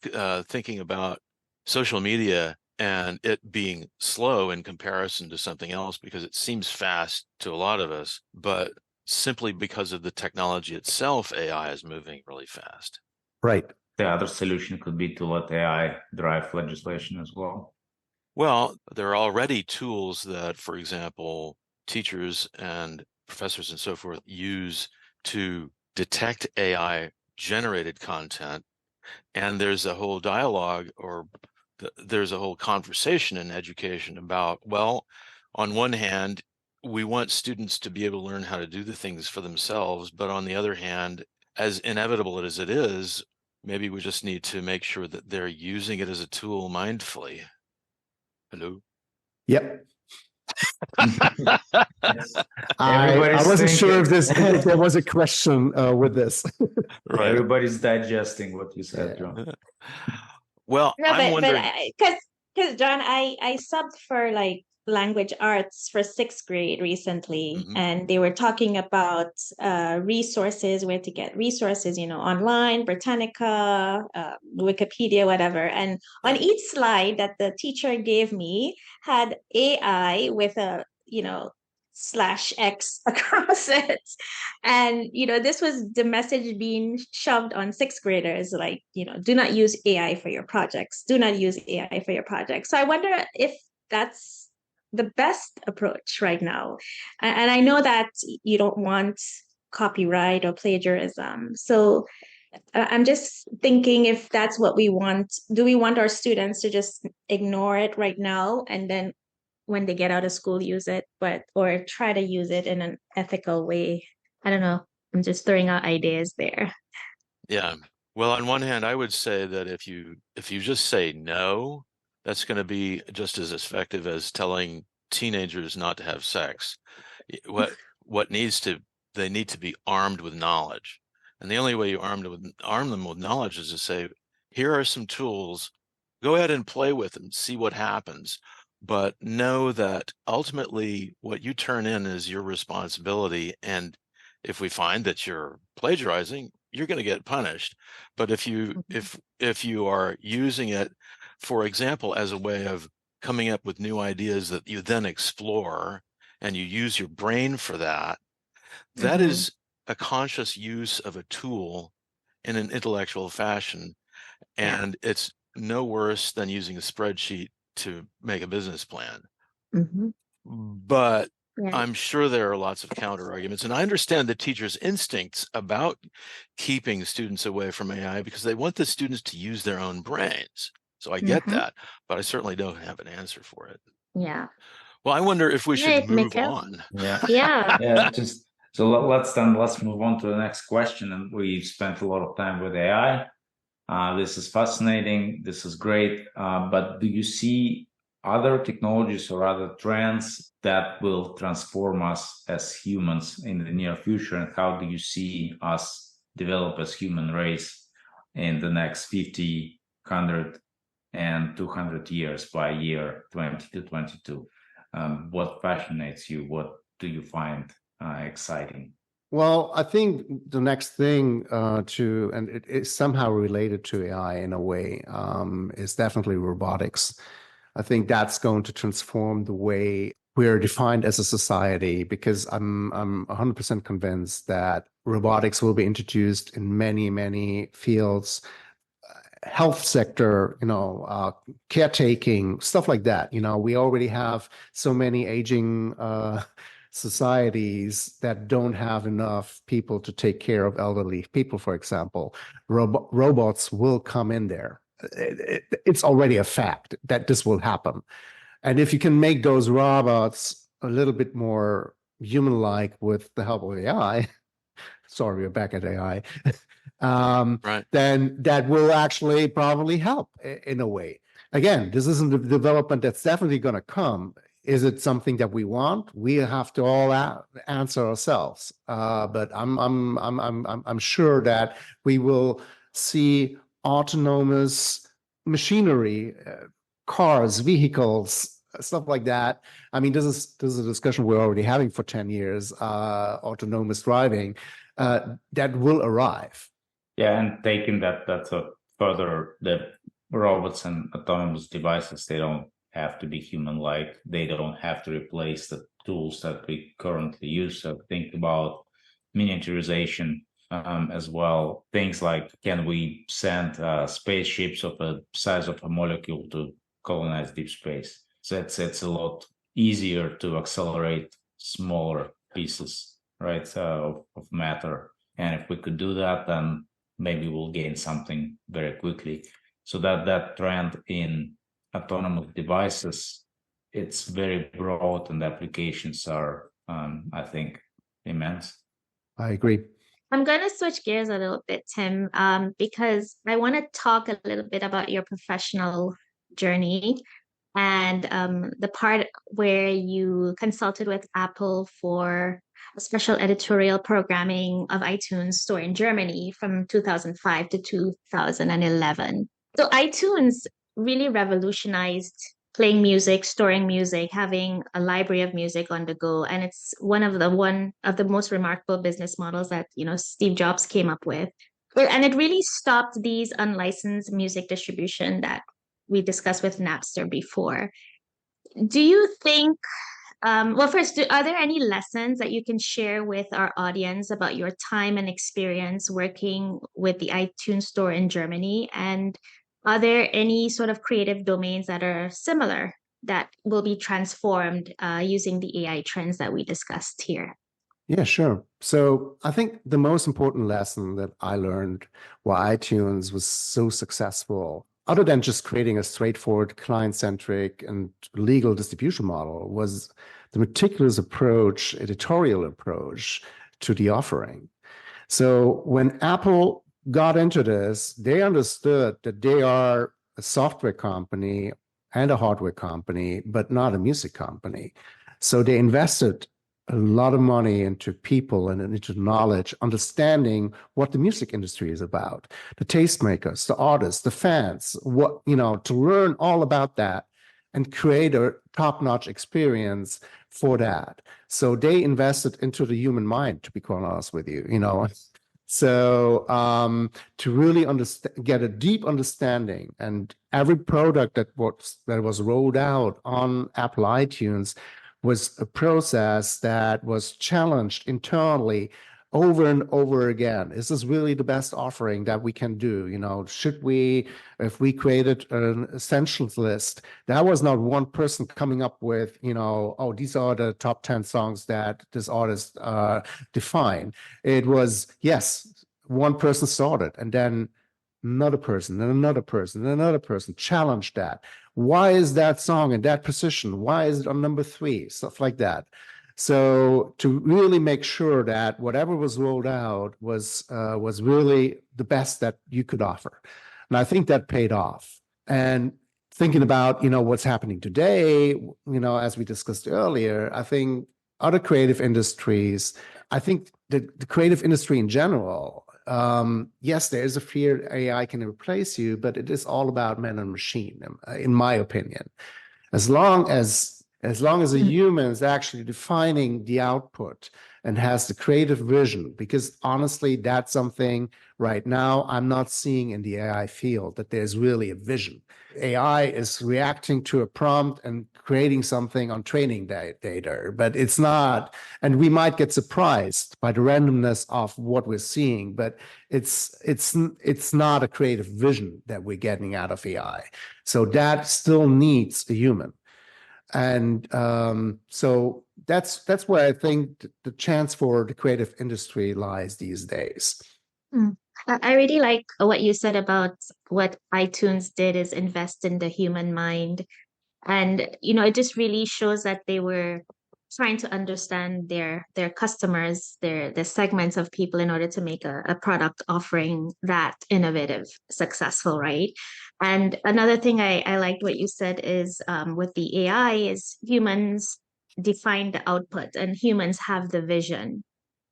thinking about social media and it being slow in comparison to something else, because it seems fast to a lot of us, but simply because of the technology itself, AI is moving really fast. Right. The other solution could be to let AI drive legislation as well. Well, there are already tools that, for example, teachers and professors and so forth use to detect AI generated content. And there's a whole dialogue, or there's a whole conversation in education about, well, on one hand, we want students to be able to learn how to do the things for themselves. But on the other hand, as inevitable as it is, maybe we just need to make sure that they're using it as a tool mindfully. Hello? Yep. I wasn't sure if there was a question with this. Right. Everybody's digesting what you said, John. Well, no, I'm wondering, because John, I subbed for like language arts for 6th grade recently, and they were talking about resources, where to get resources, online, Britannica, Wikipedia, whatever. And on each slide that the teacher gave me had AI with a /X across it. And, this was the message being shoved on 6th graders, like, do not use AI for your projects. Do not use AI for your projects. So I wonder if that's the best approach right now. And I know that you don't want copyright or plagiarism. So I'm just thinking, if that's what we want, do we want our students to just ignore it right now and then when they get out of school use it, or try to use it in an ethical way? I don't know. I'm just throwing out ideas there. Yeah. Well, on one hand, I would say that if you just say no, that's going to be just as effective as telling teenagers not to have sex. They need to be armed with knowledge. And the only way you arm them with knowledge is to say, here are some tools, go ahead and play with them, see what happens. But know that ultimately what you turn in is your responsibility. And if we find that you're plagiarizing, you're going to get punished. But if you are using it, for example, as a way of coming up with new ideas that you then explore, and you use your brain for that, that is a conscious use of a tool in an intellectual fashion. And it's no worse than using a spreadsheet to make a business plan. But I'm sure there are lots of counter arguments. And I understand the teachers' instincts about keeping students away from AI because they want the students to use their own brains. So I get that, but I certainly don't have an answer for it. Yeah. Well, I wonder if we should move on. Yeah. Just so let's move on to the next question. And we've spent a lot of time with AI. This is fascinating. This is great. But do you see other technologies or other trends that will transform us as humans in the near future? And how do you see us develop as human race in the next 50, 100, and 200 years by year 2022? What fascinates you? What do you find exciting? Well, I think the next thing and it is somehow related to AI in a way, is definitely robotics. I think that's going to transform the way we're defined as a society, because I'm 100% convinced that robotics will be introduced in many, many fields, health sector, caretaking, stuff like that. We already have so many aging societies that don't have enough people to take care of elderly people, for example. Robots will come in there. It's already a fact that this will happen. And if you can make those robots a little bit more human-like with the help of AI, sorry, we're back at AI, Right. then that will actually probably help in a way. Again, this isn't a development that's definitely going to come. Is it something that we want? We have to all answer ourselves. But I'm sure that we will see autonomous machinery, cars, vehicles, stuff like that. I mean, this is a discussion we're already having for 10 years. Autonomous driving that will arrive. Yeah, and taking that further, the robots and autonomous devices, they don't have to be human-like. They don't have to replace the tools that we currently use. So think about miniaturization as well. Things like, can we send spaceships of the size of a molecule to colonize deep space? So it's a lot easier to accelerate smaller pieces, right, of matter. And if we could do that, then maybe we'll gain something very quickly. So that trend in autonomous devices, it's very broad, and the applications are, I think, immense. I agree. I'm going to switch gears a little bit, Tim, because I want to talk a little bit about your professional journey and the part where you consulted with Apple for a special editorial programming of iTunes Store in Germany from 2005 to 2011. So iTunes really revolutionized playing music, storing music, having a library of music on the go. And it's one of the most remarkable business models that, Steve Jobs came up with. And it really stopped these unlicensed music distribution that we discussed with Napster before. Do you think, well, first, are there any lessons that you can share with our audience about your time and experience working with the iTunes Store in Germany? And are there any sort of creative domains that are similar that will be transformed using the AI trends that we discussed here? Yeah, sure. So I think the most important lesson that I learned why iTunes was so successful, other than just creating a straightforward client-centric and legal distribution model, was the meticulous approach, editorial approach to the offering. So when Apple got into this, they understood that they are a software company and a hardware company, but not a music company. So they invested a lot of money into people and into knowledge, understanding what the music industry is about, the tastemakers, the artists, the fans, to learn all about that and create a top-notch experience for that. So they invested into the human mind, to be quite honest with you, So to really get a deep understanding, and every product that was rolled out on Apple iTunes was a process that was challenged internally over and over again. Is this really the best offering that we can do? Should we, if we created an essentials list, that was not one person coming up with, oh, these are the top 10 songs that this artist define. It was, yes, one person started, and then another person, then another person, then another person challenged that. Why is that song in that position? Why is it on number 3? Stuff like that. So to really make sure that whatever was rolled out was really the best that you could offer. And I think that paid off. And thinking about, what's happening today, as we discussed earlier, I think other creative industries, I think the creative industry in general, yes, there is a fear AI can replace you, but it is all about man and machine, in my opinion. As long as a human is actually defining the output and has the creative vision, because honestly, that's something right now I'm not seeing in the AI field, that there's really a vision. AI is reacting to a prompt and creating something on training data, but it's not, and we might get surprised by the randomness of what we're seeing, but it's not a creative vision that we're getting out of AI. So that still needs a human. And so that's where I think the chance for the creative industry lies these days. I really like what you said about what iTunes did is invest in the human mind. And, it just really shows that they were trying to understand their customers, the segments of people in order to make a product offering that innovative, successful, right? And another thing I liked what you said is with the AI is humans define the output and humans have the vision.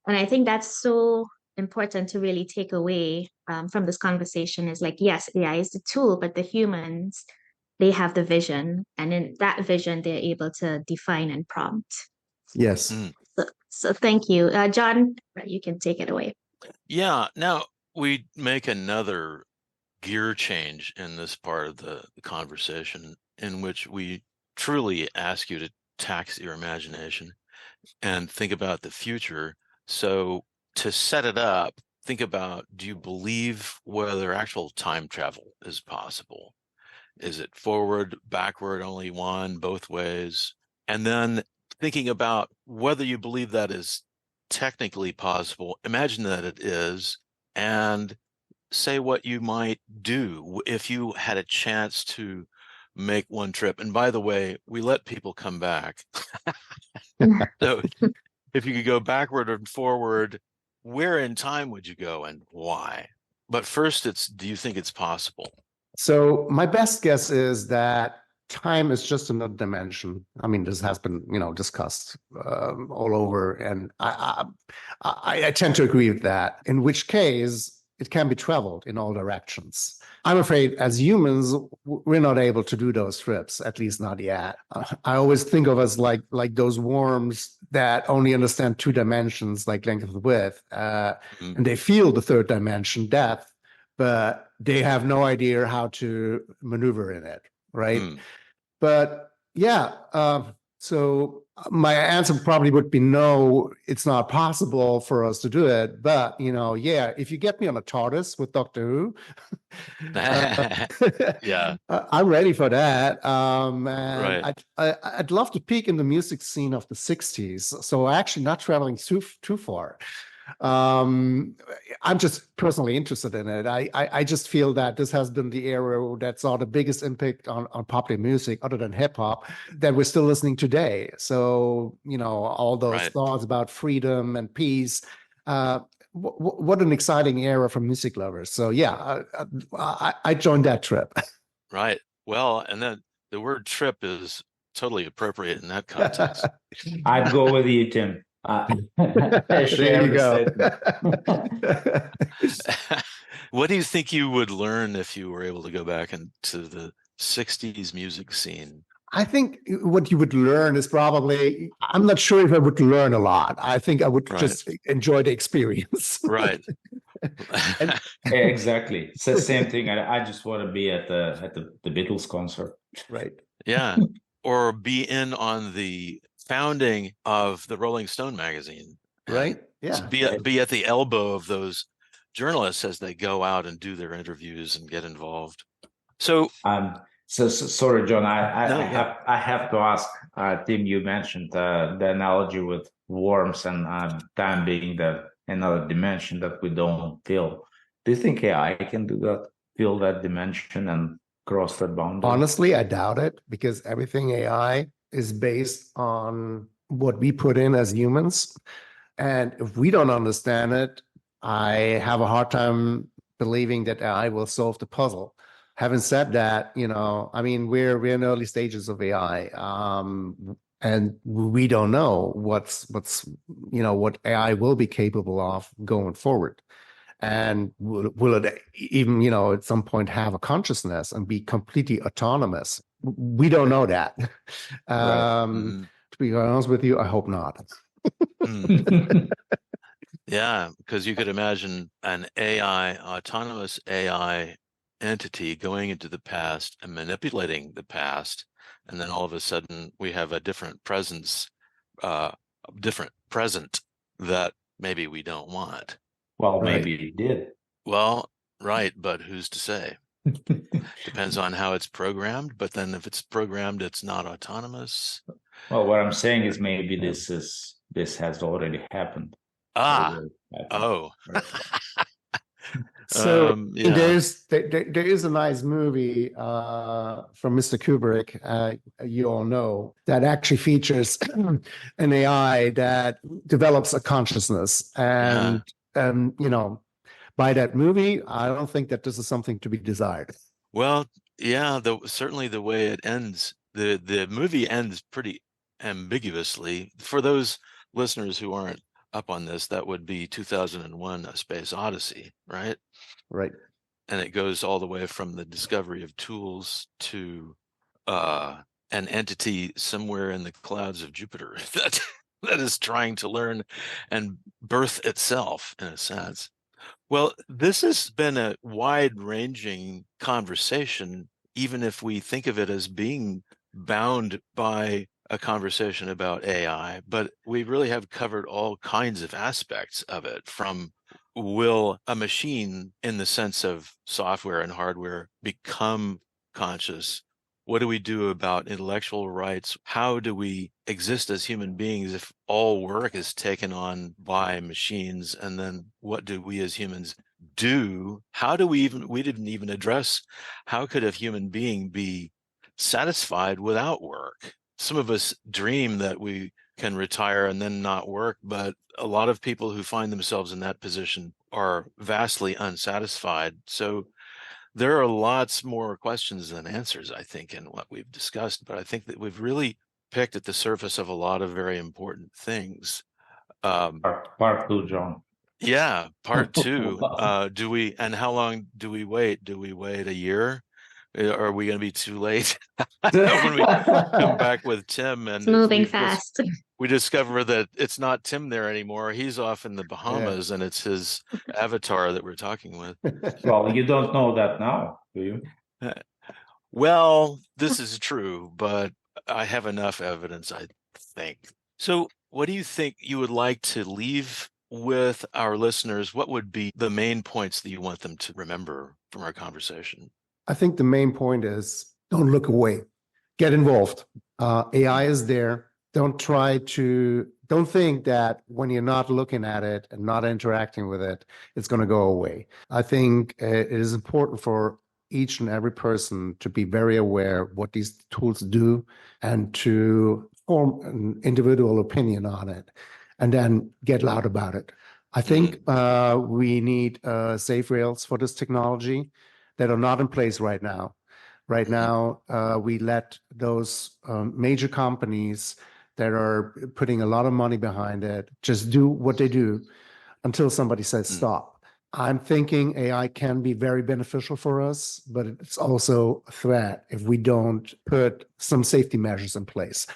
And I think that's so important to really take away from this conversation is like, yes, AI is the tool, but the humans, they have the vision. And in that vision, they're able to define and prompt. Yes. So thank you. John, you can take it away. Yeah. Now we make another gear change in this part of the conversation, in which we truly ask you to tax your imagination and think about the future. So to set it up, think about, do you believe whether actual time travel is possible? Is it forward, backward, only one, both ways? And then thinking about whether you believe that is technically possible, imagine that it is, and say what you might do if you had a chance to make one trip. And by the way, we let people come back. So if you could go backward and forward, where in time would you go and why? But first, do you think it's possible? So my best guess is that time is just another dimension. I mean, this has been, discussed all over, and I tend to agree with that. In which case, it can be traveled in all directions. I'm afraid, as humans, we're not able to do those trips, at least not yet. I always think of us like those worms that only understand 2 dimensions, like length and width, and they feel the 3rd dimension, depth, but they have no idea how to maneuver in it, right? But yeah, so my answer probably would be no, it's not possible for us to do it. But, yeah, if you get me on a TARDIS with Doctor Who, yeah, I'm ready for that. Right. I'd love to peek in the music scene of the 60s. So actually not traveling too far. I'm just personally interested in it. I just feel that this has been the era that saw the biggest impact on popular music, other than hip hop, that we're still listening today. So, all those thoughts about freedom and peace. What an exciting era for music lovers. So yeah, I joined that trip. Right. Well, and then the word trip is totally appropriate in that context. I'd go with you, Tim. I share There you the go. statement. What do you think you would learn if you were able to go back into the 60s music scene? I think what you would learn is probably, I'm not sure if I would learn a lot. I think I would Right. just enjoy the experience. Right. And Yeah, exactly. It's the same thing. I just want to be at the Beatles concert. right. Yeah. Or be in on the founding of the Rolling Stone magazine. Right. And Yeah. be at the elbow of those journalists as they go out and do their interviews and get involved. So sorry, John. No, I have to ask. Tim, you mentioned the analogy with worms and time being another dimension that we don't feel. Do you think AI can do that? Feel that dimension and cross that boundary? Honestly, I doubt it, because everything AI is based on what we put in as humans. And if we don't understand it, I have a hard time believing that AI will solve the puzzle. Having said that, I mean, we're in early stages of AI, and we don't know what AI will be capable of going forward. And will it even, at some point have a consciousness and be completely autonomous? We don't know that. Mm-hmm. To be honest with you, I hope not. Yeah, because you could imagine an autonomous AI entity going into the past and manipulating the past, and then all of a sudden we have a different present that maybe we don't want. Well, maybe it did. Well, right, but who's to say? Depends on how it's programmed, but then if it's programmed, it's not autonomous. Well, what I'm saying is maybe this has already happened. Oh. So yeah. there is a nice movie from Mr. Kubrick, you all know, that actually features an AI that develops a consciousness. And by that movie, I don't think that this is something to be desired. Well, yeah, certainly the way it ends, the movie ends pretty ambiguously. For those listeners who aren't up on this, that would be 2001: A Space Odyssey, right? Right. And it goes all the way from the discovery of tools to an entity somewhere in the clouds of Jupiter that is trying to learn and birth itself, in a sense. Well, this has been a wide-ranging conversation, even if we think of it as being bound by a conversation about AI, but we really have covered all kinds of aspects of it, from will a machine, in the sense of software and hardware, become conscious? What do we do about intellectual rights? How do we exist as human beings if all work is taken on by machines? And then what do we as humans do? We didn't even address, how could a human being be satisfied without work? Some of us dream that we can retire and then not work, but a lot of people who find themselves in that position are vastly unsatisfied. So there are lots more questions than answers, I think, in what we've discussed, but I think that we've really picked at the surface of a lot of very important things. Part two, John. Yeah, part two. And how long do we wait? Do we wait a year? Are we going to be too late when we come back with Tim? And it's moving fast. Mm-hmm. We discover that it's not Tim there anymore. He's off in the Bahamas, and it's his avatar that we're talking with. Well, you don't know that now, do you? Well, this is true, but I have enough evidence, I think. So what do you think you would like to leave with our listeners? What would be the main points that you want them to remember from our conversation? I think the main point is, don't look away. Get involved. AI is there. Don't think that when you're not looking at it and not interacting with it, it's going to go away. I think it is important for each and every person to be very aware of what these tools do and to form an individual opinion on it and then get loud about it. I think we need safe rails for this technology that are not in place right now. Right now, we let those major companies that are putting a lot of money behind it just do what they do until somebody says stop. I'm thinking AI can be very beneficial for us, but it's also a threat if we don't put some safety measures in place.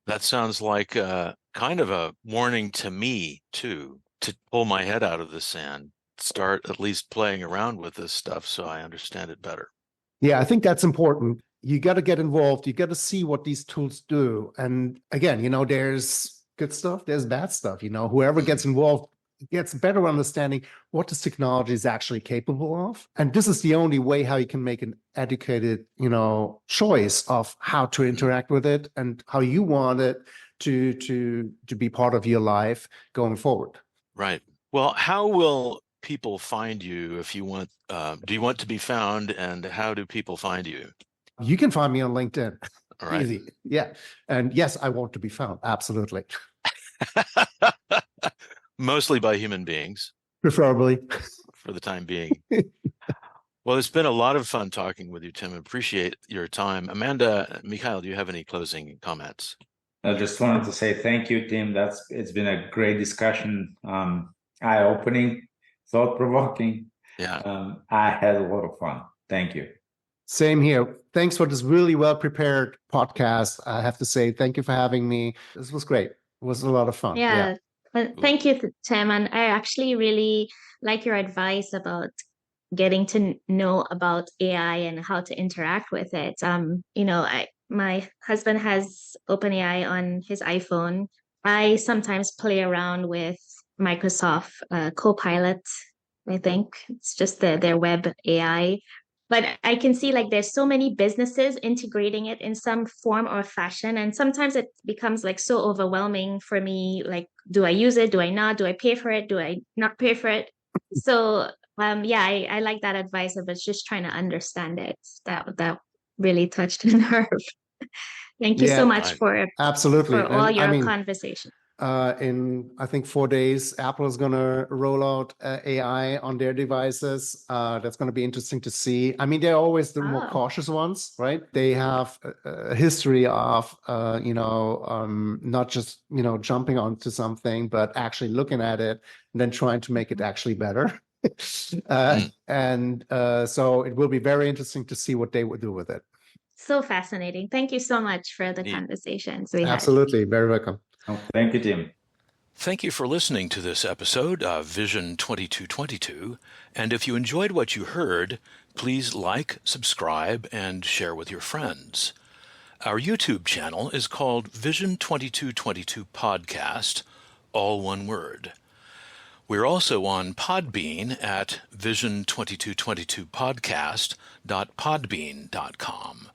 That sounds like kind of a warning to me, too, to pull my head out of the sand, start at least playing around with this stuff so I understand it better. Yeah, I think that's important. You got to get involved. You got to see what these tools do. And again, there's good stuff, there's bad stuff. Whoever gets involved gets better understanding what this technology is actually capable of. And this is the only way how you can make an educated, choice of how to interact with it and how you want it to be part of your life going forward. Right. Well, how will people find you if you want? Do you want to be found, and how do people find you? You can find me on LinkedIn. All right. Easy. Yeah. And yes, I want to be found. Absolutely. Mostly by human beings. Preferably. For the time being. Well, it's been a lot of fun talking with you, Tim. I appreciate your time. Amanda, Mikhail, do you have any closing comments? I just wanted to say thank you, Tim. It's been a great discussion, eye-opening, thought-provoking. Yeah. I had a lot of fun. Thank you. Same here. Thanks for this really well-prepared podcast. I have to say, thank you for having me. This was great. It was a lot of fun. Yeah. Thank you, Tim. And I actually really like your advice about getting to know about AI and how to interact with it. My husband has OpenAI on his iPhone. I sometimes play around with Microsoft Copilot. I think it's just their web AI. But I can see there's so many businesses integrating it in some form or fashion. And sometimes it becomes so overwhelming for me. Do I use it? Do I not? Do I pay for it? Do I not pay for it? So I like that advice of us just trying to understand it. That really touched a nerve. Thank you so much for absolutely for all your conversation. In I think 4 days, Apple is going to roll out AI on their devices. That's going to be interesting to see. They're always the more cautious ones, right? They have a history of not just jumping onto something, but actually looking at it and then trying to make it actually better. And so it will be very interesting to see what they would do with it. So fascinating. Thank you so much for the conversations we had. Absolutely. Very welcome. Oh, thank you, Tim. Thank you for listening to this episode of Vision 2222. And if you enjoyed what you heard, please like, subscribe, and share with your friends. Our YouTube channel is called Vision 2222 Podcast, all one word. We're also on Podbean at vision2222podcast.podbean.com.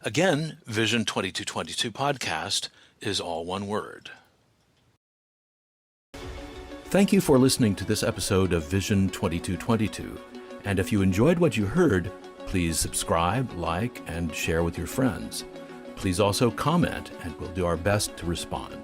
Again, Vision 2222 Podcast is all one word. Thank you for listening to this episode of Vision 2222. And if you enjoyed what you heard, please subscribe, like, and share with your friends. Please also comment, and we'll do our best to respond.